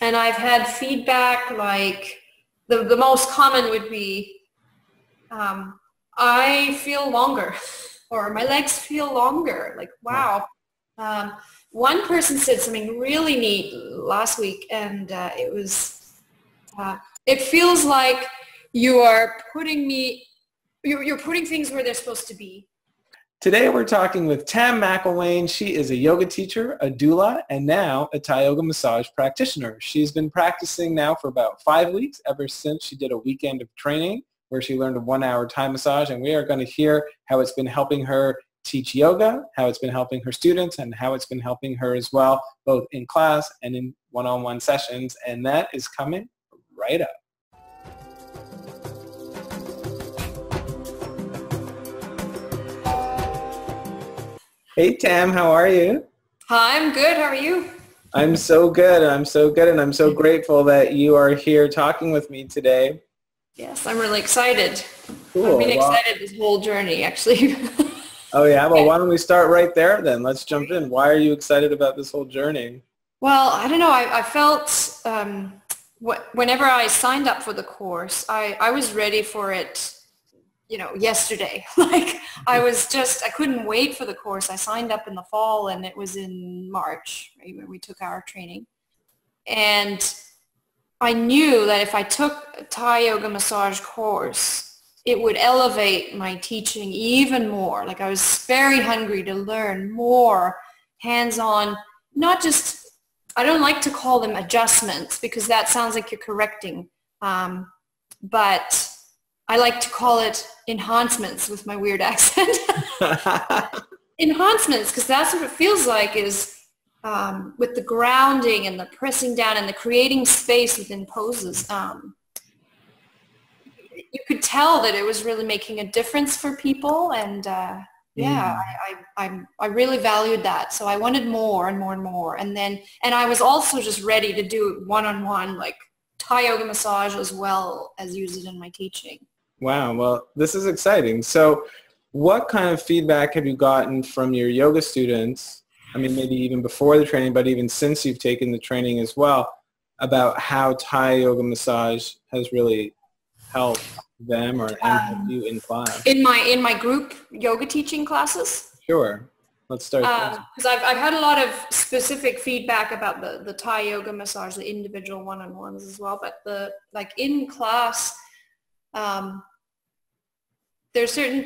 And I've had feedback like the most common would be, I feel longer, or my legs feel longer. Like, wow. One person said something really neat last week, and it was, it feels like you are you're putting things where they're supposed to be. Today we're talking with Tam MacElwain. She is a yoga teacher, a doula, and now a Thai yoga massage practitioner. She's been practicing now for about 5 weeks, ever since she did a weekend of training where she learned a 1-hour Thai massage, and we are going to hear how it's been helping her teach yoga, how it's been helping her students, and how it's been helping her as well, both in class and in one-on-one sessions, and that is coming right up. Hey Tam, how are you? Hi, I'm good. How are you? I'm so good. I'm so good, and I'm so grateful that you are here talking with me today. Yes, I'm really excited. Cool. I've been excited this whole journey, actually. Oh yeah? Well, why don't we start right there then? Let's jump in. Why are you excited about this whole journey? Well, I don't know. I felt whenever I signed up for the course, I was ready for it, yesterday. Like I couldn't wait for the course. I signed up in the fall, and it was in March, right, when we took our training. And I knew that if I took a Thai yoga massage course, it would elevate my teaching even more. Like I was very hungry to learn more hands-on, not just, I don't like to call them adjustments because that sounds like you're correcting, but I like to call it enhancements with my weird accent. Enhancements, because that's what it feels like, is with the grounding and the pressing down and the creating space within poses. You could tell that it was really making a difference for people, and I really valued that. So I wanted more and more and more, and I was also just ready to do one-on-one, like Thai yoga massage, as well as use it in my teaching. Wow. Well, this is exciting. So what kind of feedback have you gotten from your yoga students? I mean, maybe even before the training, but even since you've taken the training as well, about how Thai yoga massage has really helped them or helped you in class? In my group yoga teaching classes? Sure. Let's start there. Because I've had a lot of specific feedback about the Thai yoga massage, the individual one-on-ones as well, but in class, there's certain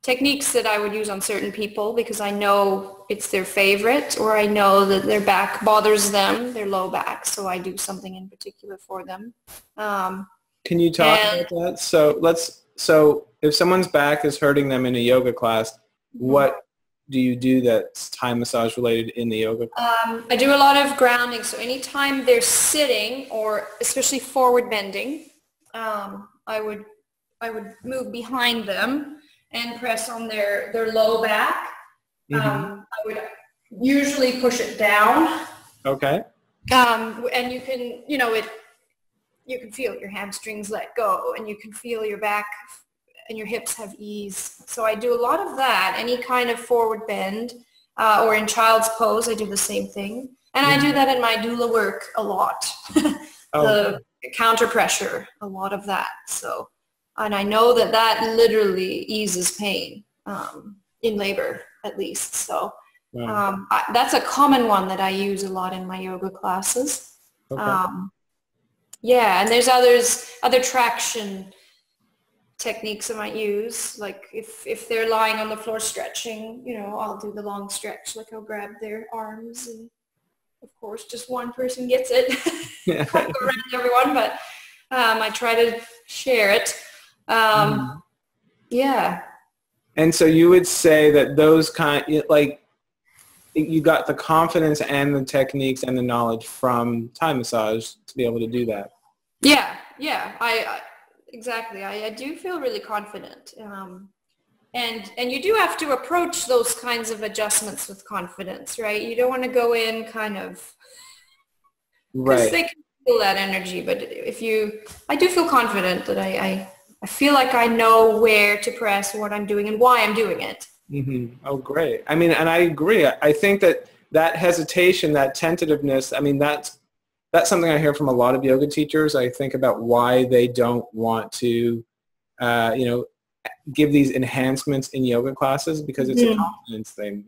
techniques that I would use on certain people because I know it's their favorite, or I know that their back bothers them, their low back, so I do something in particular for them. Can you talk about that? So if someone's back is hurting them in a yoga class, what do you do that's Thai massage related in the yoga class? I do a lot of grounding. So anytime they're sitting, or especially forward bending, I would move behind them and press on their low back. I would usually push it down. Okay. And you can, you can feel your hamstrings let go, and you can feel your back and your hips have ease. So I do a lot of that, any kind of forward bend, or in child's pose, I do the same thing. And I do that in my doula work a lot. The counter pressure, a lot of that. So, and I know that literally eases pain in labor, at least. So that's a common one that I use a lot in my yoga classes. Okay. And there's other traction techniques I might use, like if they're lying on the floor stretching, I'll do the long stretch, like I'll grab their arms, and of course just one person gets it. Can't go around everyone, but I try to share it. And so you would say that those you got the confidence and the techniques and the knowledge from Thai massage to be able to do that. Exactly. I do feel really confident. And you do have to approach those kinds of adjustments with confidence, right? You don't want to go in kind of, because they can feel that energy. But I do feel confident that I feel like I know where to press, what I'm doing, and why I'm doing it. Oh, great. I mean, and I agree. I think that that hesitation, that tentativeness, I mean, that's something I hear from a lot of yoga teachers. I think about why they don't want to, give these enhancements in yoga classes, because it's a confidence thing.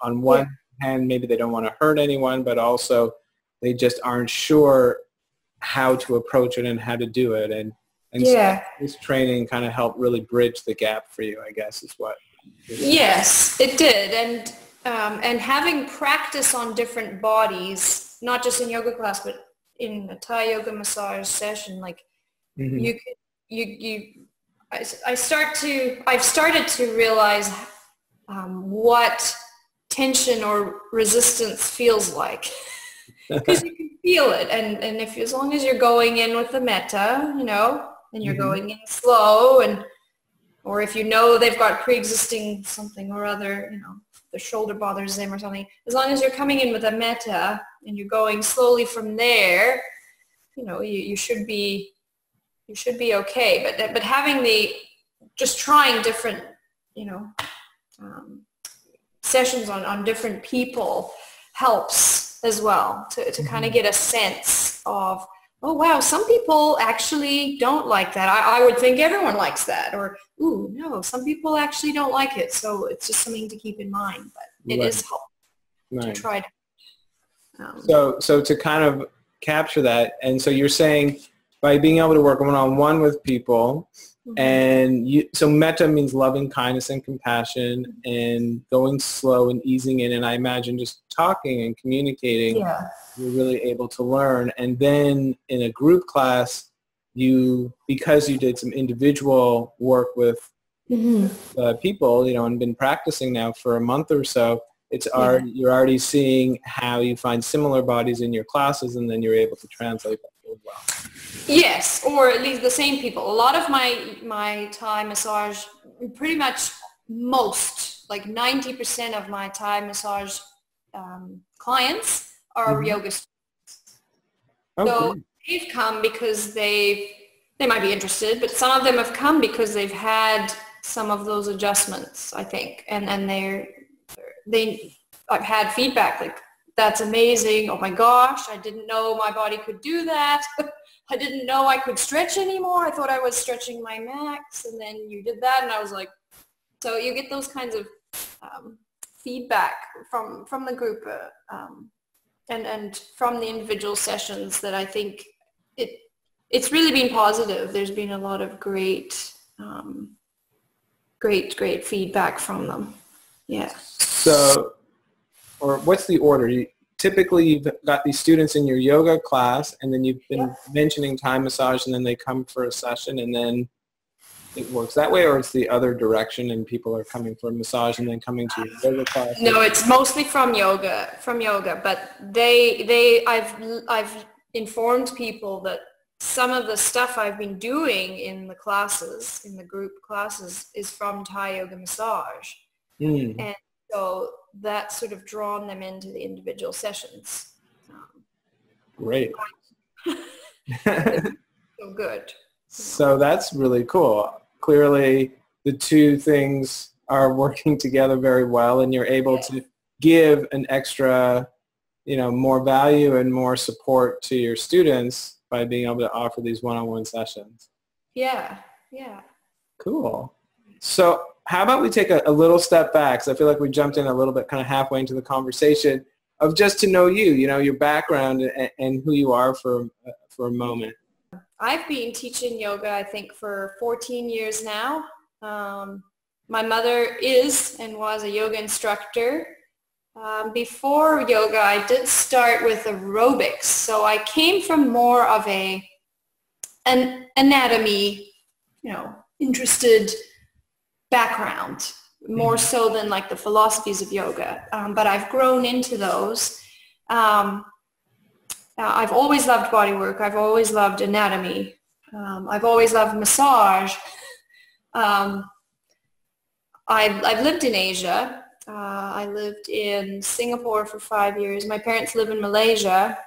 On one hand, maybe they don't want to hurt anyone, but also they just aren't sure how to approach it and how to do it. And so this training kind of helped really bridge the gap for you, I guess, is what. Yes, it did. And having practice on different bodies, not just in yoga class, but in a Thai yoga massage session, like I've started to realize what tension or resistance feels like, because you can feel it. And as long as you're going in with the metta, and you're going in slow, or if they've got pre-existing something or other, the shoulder bothers them or something, as long as you're coming in with a metta and you're going slowly from there, you should be okay. But having just trying different, sessions on different people helps as well to kind of get a sense of, oh wow, some people actually don't like that. I would think everyone likes that. Or, ooh, no, some people actually don't like it. So it's just something to keep in mind. But it is helpful to try to. So to kind of capture that, and so you're saying by being able to work one-on-one with people, and so metta means loving kindness and compassion, and going slow and easing in, and I imagine just talking and communicating, you're really able to learn. And then in a group class, because you did some individual work with people, and been practicing now for a month or so, you're already seeing how you find similar bodies in your classes, and then you're able to translate that as well. Yes, or at least the same people. A lot of my Thai massage, pretty much most, like 90% of my Thai massage clients are yoga students. So they've come because they might be interested, but some of them have come because they've had some of those adjustments, I think, and I've had feedback like, that's amazing. Oh my gosh, I didn't know my body could do that. I didn't know I could stretch anymore. I thought I was stretching my max, and then you did that, and I was like, so you get those kinds of feedback from the group and from the individual sessions that I think it's really been positive. There's been a lot of great feedback from them. Yeah. So, or what's the order? Typically, you've got these students in your yoga class, and then you've been mentioning Thai massage, and then they come for a session, and then it works that way, or it's the other direction, and people are coming for a massage and then coming to your yoga class? No, it's mostly from yoga, but I've informed people that some of the stuff I've been doing in the classes, in the group classes, is from Thai yoga massage. And so that's sort of drawn them into the individual sessions. Great. So good. So that's really cool. Clearly, the two things are working together very well, and you're able to give an extra, more value and more support to your students by being able to offer these one-on-one sessions. Yeah. Cool. So how about we take a little step back, because I feel like we jumped in a little bit kind of halfway into the conversation, of just to know you, your background and who you are for a moment. I've been teaching yoga, I think, for 14 years now. My mother is and was a yoga instructor. Before yoga, I did start with aerobics. So I came from more of an anatomy, interested background, more so than like the philosophies of yoga. But I've grown into those. I've always loved body work. I've always loved anatomy. I've always loved massage. I've lived in Asia. I lived in Singapore for 5 years. My parents live in Malaysia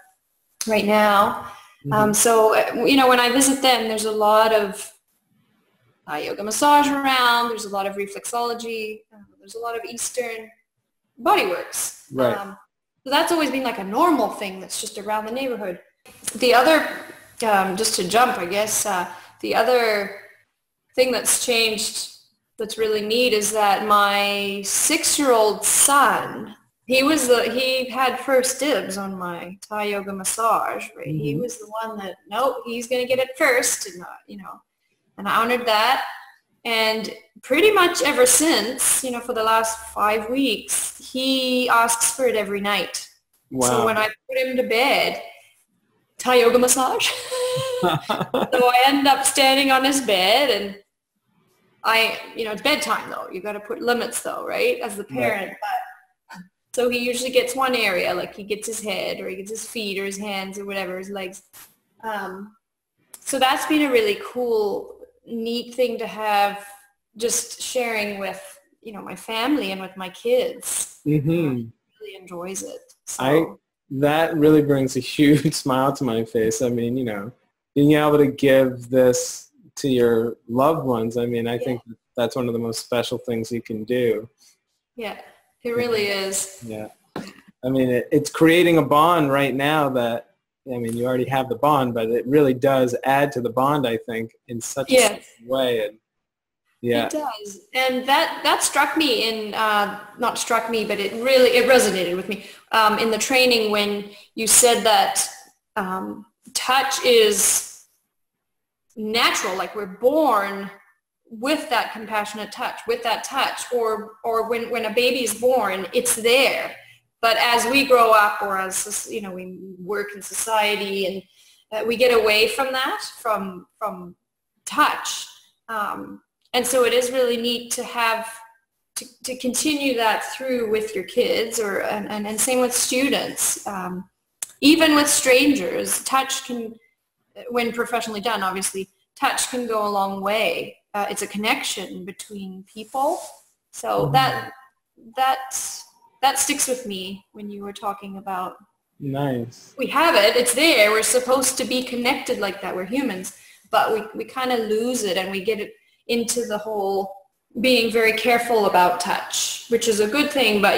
right now. So, when I visit them, there's a lot of yoga massage around. There's a lot of reflexology. There's a lot of Eastern body works. Right. So that's always been like a normal thing that's just around the neighborhood. The other, just to jump, I guess, the other thing that's changed that's really neat is that my 6-year-old son, he had first dibs on my Thai yoga massage, right? Mm-hmm. He was the one that, nope, he's going to get it first, and and I honored that. And pretty much ever since, for the last 5 weeks, he asks for it every night. Wow. So when I put him to bed, Thai yoga massage. So I end up standing on his bed, and it's bedtime though. You got to put limits though, right? As the parent. Right. But, so he usually gets one area, like he gets his head, or he gets his feet, or his hands, or whatever, his legs. So that's been a really cool, neat thing to have, just sharing with, my family and with my kids. Mm-hmm. Really enjoys it. So. That really brings a huge smile to my face. I mean, being able to give this to your loved ones, I mean, I think that's one of the most special things you can do. Yeah, it really is. Yeah. I mean, it's creating a bond right now that, I mean, you already have the bond, but it really does add to the bond, I think, in such a way. And, it does. And that struck me in, not struck me, but it resonated with me in the training when you said that touch is natural, like we're born with that compassionate touch, with that touch, or when a baby is born, it's there. But as we grow up, or as, we work in society, and we get away from that, from touch. And so it is really neat to have, to continue that through with your kids, and same with students. Even with strangers, touch can, when professionally done, obviously, touch can go a long way. It's a connection between people. So that sticks with me when you were talking about. Nice. We have it. It's there. We're supposed to be connected like that. We're humans. But we kind of lose it, and we get it into the whole being very careful about touch, which is a good thing, but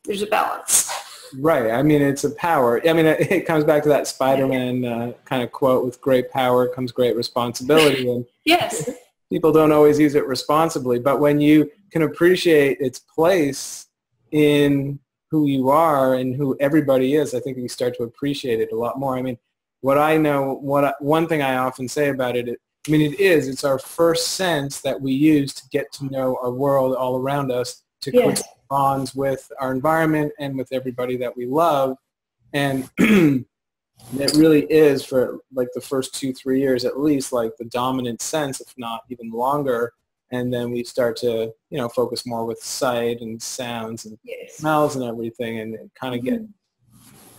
there's a balance. Right. I mean, it's a power. I mean, it comes back to that Spider-Man kind of quote, with great power comes great responsibility. And yes. People don't always use it responsibly, but when you can appreciate its place in who you are and who everybody is, I think you start to appreciate it a lot more. I mean, one thing I often say about it, it's our first sense that we use to get to know our world all around us, to create bonds with our environment and with everybody that we love. And it really is, for like the first 2-3 years at least, like the dominant sense, if not even longer. And then we start to, focus more with sight and sounds and smells and everything, and kind of get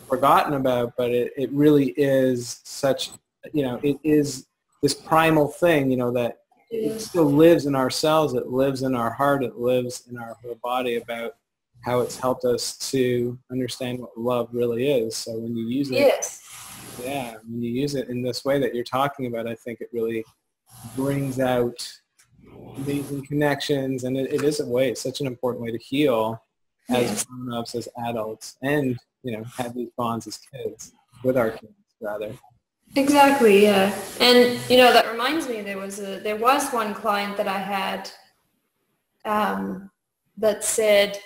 forgotten about. But it really is such, it is this primal thing, that it still lives in our cells, it lives in our heart, it lives in our whole body, about how it's helped us to understand what love really is. So when you use it, when you use it in this way that you're talking about, I think it really brings out amazing connections, and it is a way, it's such an important way to heal as grown-ups, as adults, and, have these bonds as kids, with our kids, rather. Exactly, yeah. And, that reminds me, there was one client that I had that said,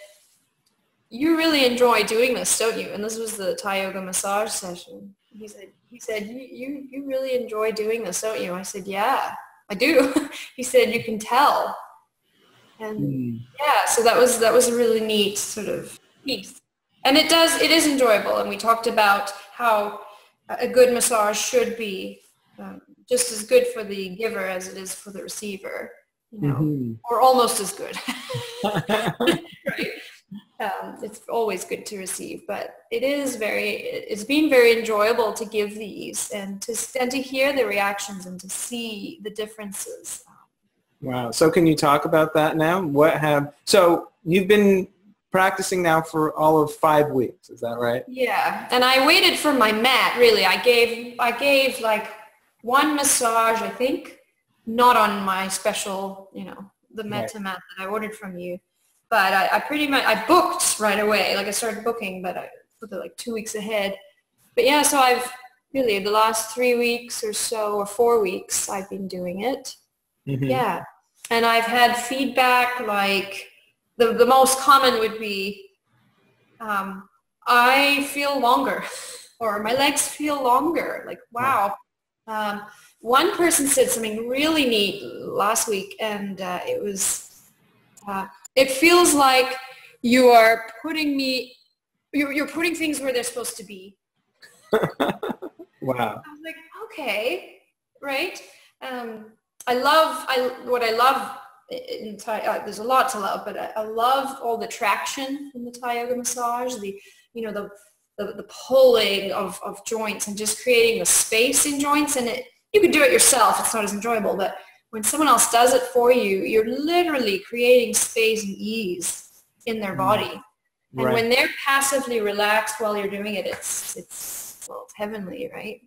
you really enjoy doing this, don't you? And this was the Thai yoga massage session. He said, you really enjoy doing this, don't you? I said, yeah, I do. He said, you can tell. And so that was a really neat sort of piece. And it is enjoyable. And we talked about how a good massage should be just as good for the giver as it is for the receiver, or almost as good. Right? It's always good to receive, but it's been very enjoyable to give these, and to hear the reactions and to see the differences. Wow. So can you talk about that now? So you've been practicing now for all of 5 weeks, is that right? Yeah, and I waited for my mat, really. I gave like one massage, I think, not on my special, the Meta mat that I ordered from you. but I pretty much, I booked right away. Like I started booking, but I booked it like 2 weeks ahead. But yeah, so I've really, the last 3 weeks or so, or 4 weeks, I've been doing it. Mm-hmm. Yeah. And I've had feedback like the most common would be, I feel longer or my legs feel longer. Like, wow. One person said something really neat last week, and it was, it feels like you are putting me, you're putting things where they're supposed to be. Wow. I was like, okay, right? What I love in Thai, there's a lot to love, but I love all the traction in the Thai yoga massage, the pulling of joints and just creating the space in joints. And you can do it yourself. It's not as enjoyable, but when someone else does it for you, you're literally creating space and ease in their body. And when they're passively relaxed while you're doing it, it's heavenly, right?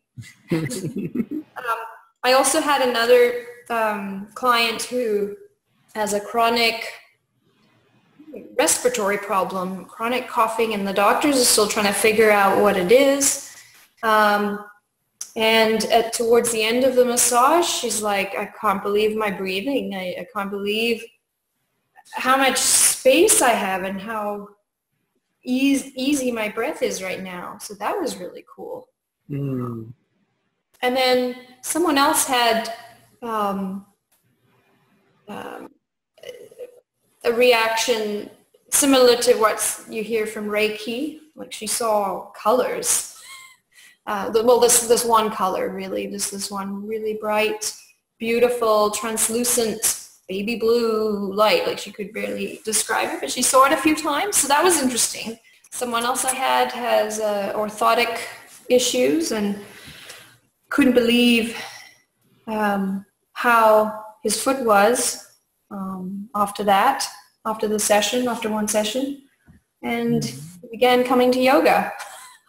I also had another client who has a chronic respiratory problem, chronic coughing, and the doctors are still trying to figure out what it is. And towards the end of the massage, she's like, I can't believe my breathing. I can't believe how much space I have and how easy my breath is right now. So that was really cool. Mm. And then someone else had a reaction similar to what you hear from Reiki. Like she saw colors. This one color really, this one really bright, beautiful, translucent baby blue light. Like she could barely describe it, but she saw it a few times. So that was interesting. Someone else I had has orthotic issues and couldn't believe how his foot was after one session, and he began coming to yoga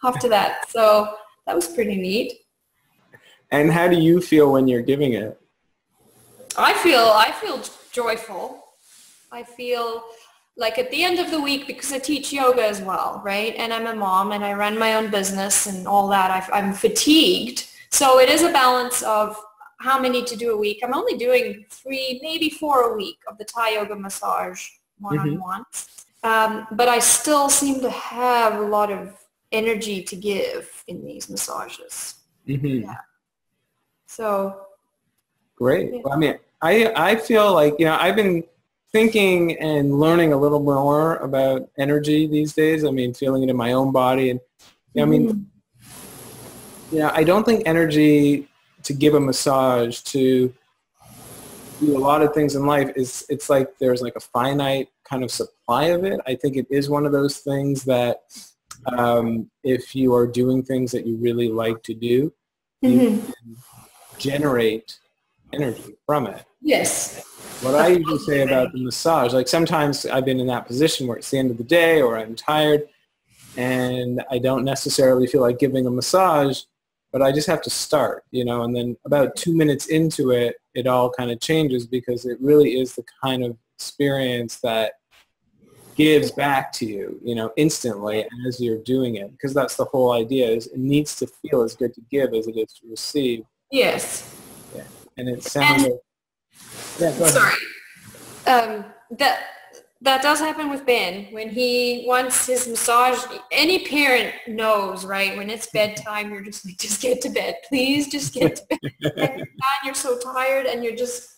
after that. So that was pretty neat. And how do you feel when you're giving it? I feel joyful. I feel like at the end of the week, because I teach yoga as well, right? And I'm a mom and I run my own business and all that. I'm fatigued. So it is a balance of how many to do a week. I'm only doing 3, maybe 4 a week of the Thai yoga massage one-on-one. But I still seem to have a lot of energy to give in these massages. Mm-hmm. Yeah. So. Great. Yeah. Well, I mean, I feel like, I've been thinking and learning a little more about energy these days. I mean, feeling it in my own body. And I mean, I don't think energy to give a massage, to do a lot of things in life, it's like there's like a finite kind of supply of it. I think it is one of those things that if you are doing things that you really like to do, you can generate energy from it. Yes. What I usually say about the massage, like sometimes I've been in that position where it's the end of the day or I'm tired and I don't necessarily feel like giving a massage, but I just have to start, and then about 2 minutes into it, it all kind of changes because it really is the kind of experience that gives back to you, instantly as you're doing it, because that's the whole idea, is it needs to feel as good to give as it is to receive. Yes. Yeah. And it sounds like... Yeah, go ahead. Sorry. That does happen with Ben. When he wants his massage, any parent knows, right? When it's bedtime, you're just like, just get to bed. Please just get to bed. And you're so tired and you're just,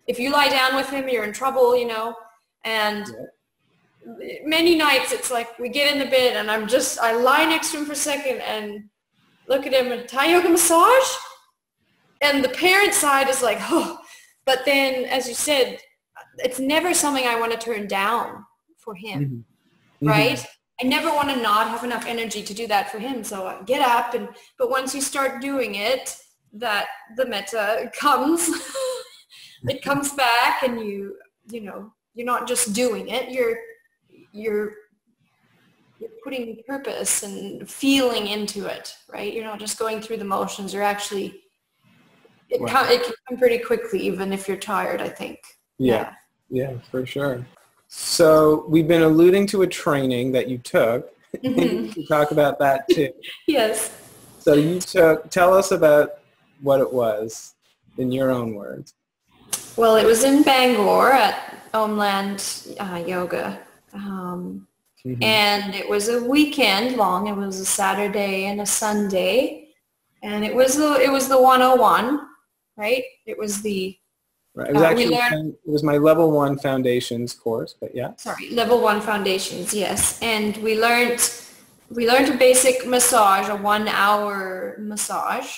if you lie down with him, you're in trouble, And many nights it's like we get in the bed and I lie next to him for a second and look at him and Thai yoga massage. And the parent side is like, oh, but then as you said, it's never something I want to turn down for him, right? I never want to not have enough energy to do that for him. So I get up but once you start doing it, that the metta comes, it comes back and you're not just doing it, you're putting purpose and feeling into it, right? You're not just going through the motions. You're actually, it can come pretty quickly, even if you're tired, I think. Yeah, for sure. So we've been alluding to a training that you took. Mm-hmm. You can talk about that too. Yes. So tell us about what it was in your own words. Well, it was in Bangor at Homeland Yoga. And it was a weekend long. It was a Saturday and a Sunday. And it was the 101, right? It was the right. It was actually it was my level 1 foundations course, but yeah. Sorry, level 1 foundations, yes. And we learned a basic massage, a 1-hour massage.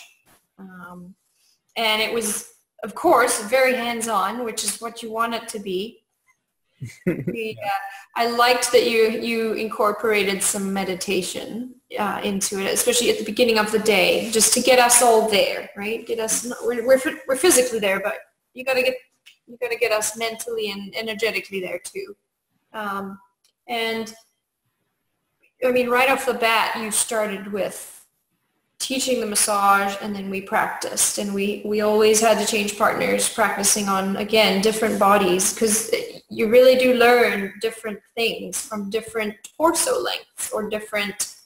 And it was, of course, very hands-on, which is what you want it to be. I liked that you incorporated some meditation into it, especially at the beginning of the day, just to get us all there, right? We're physically there, but you gotta get us mentally and energetically there too. And I mean, right off the bat, you started with teaching the massage, and then we practiced, and we always had to change partners, practicing on, again, different bodies, because you really do learn different things from different torso lengths or different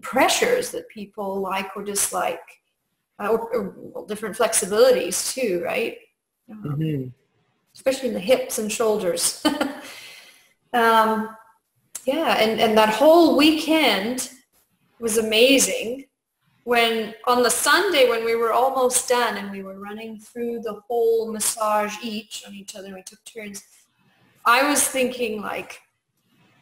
pressures that people like or dislike, or different flexibilities too, right? Especially in the hips and shoulders. Yeah, and that whole weekend was amazing. When on the Sunday, when we were almost done and we were running through the whole massage each on each other, and we took turns, I was thinking, like,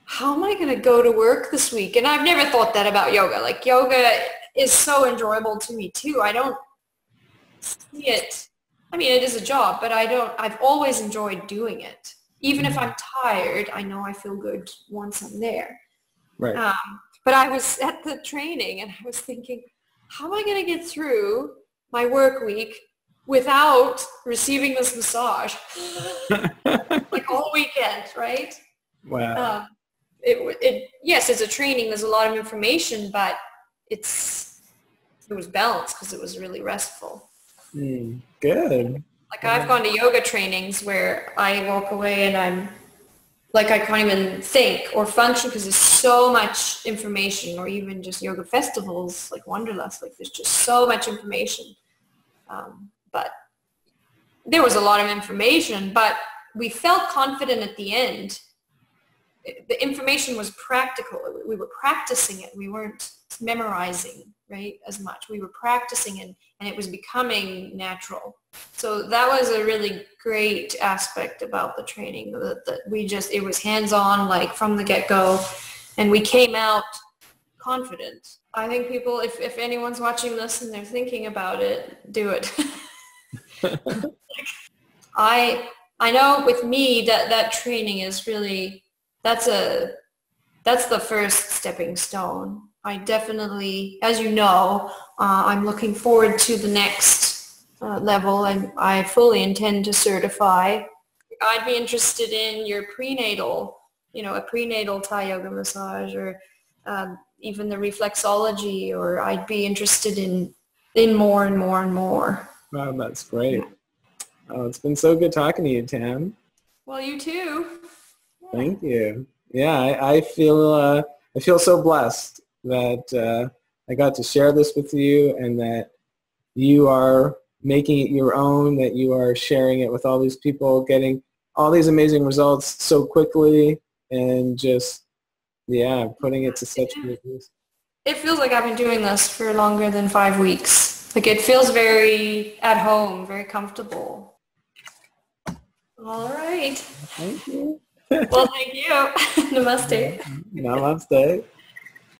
how am I going to go to work this week? And I've never thought that about yoga. Like, yoga is so enjoyable to me too. I don't see it. I mean, it is a job, but I've always enjoyed doing it. Even if I'm tired, I know I feel good once I'm there. Right. But I was at the training and I was thinking, how am I going to get through my work week without receiving this massage? Like all weekend, right? Wow. Yes, it's a training. There's a lot of information, but it was balanced because it was really restful. Good. Like I've gone to yoga trainings where I walk away and I'm like, I can't even think or function because there's so much information, or even just yoga festivals like Wanderlust, like there's just so much information. But there was a lot of information, but we felt confident at the end. The information was practical. We were practicing it. We weren't memorizing, right, as much. We were practicing and it was becoming natural. So that was a really great aspect about the training, that it was hands-on, like from the get-go, and we came out confident. I think people, if anyone's watching this and they're thinking about it, do it. I know with me that training is really, that's the first stepping stone. I definitely, as you know, I'm looking forward to the next level, and I fully intend to certify. I'd be interested in your prenatal, a prenatal Thai yoga massage, or even the reflexology, or I'd be interested in more and more and more. Wow, that's great. Oh, it's been so good talking to you, Tam. Well, you too. Yeah. Thank you. Yeah, I feel so blessed that I got to share this with you, and that you are making it your own, that you are sharing it with all these people, getting all these amazing results so quickly, and just, putting it to such good use. It feels like I've been doing this for longer than 5 weeks. Like, it feels very at home, very comfortable. All right. Thank you. Well, thank you. Namaste. Namaste.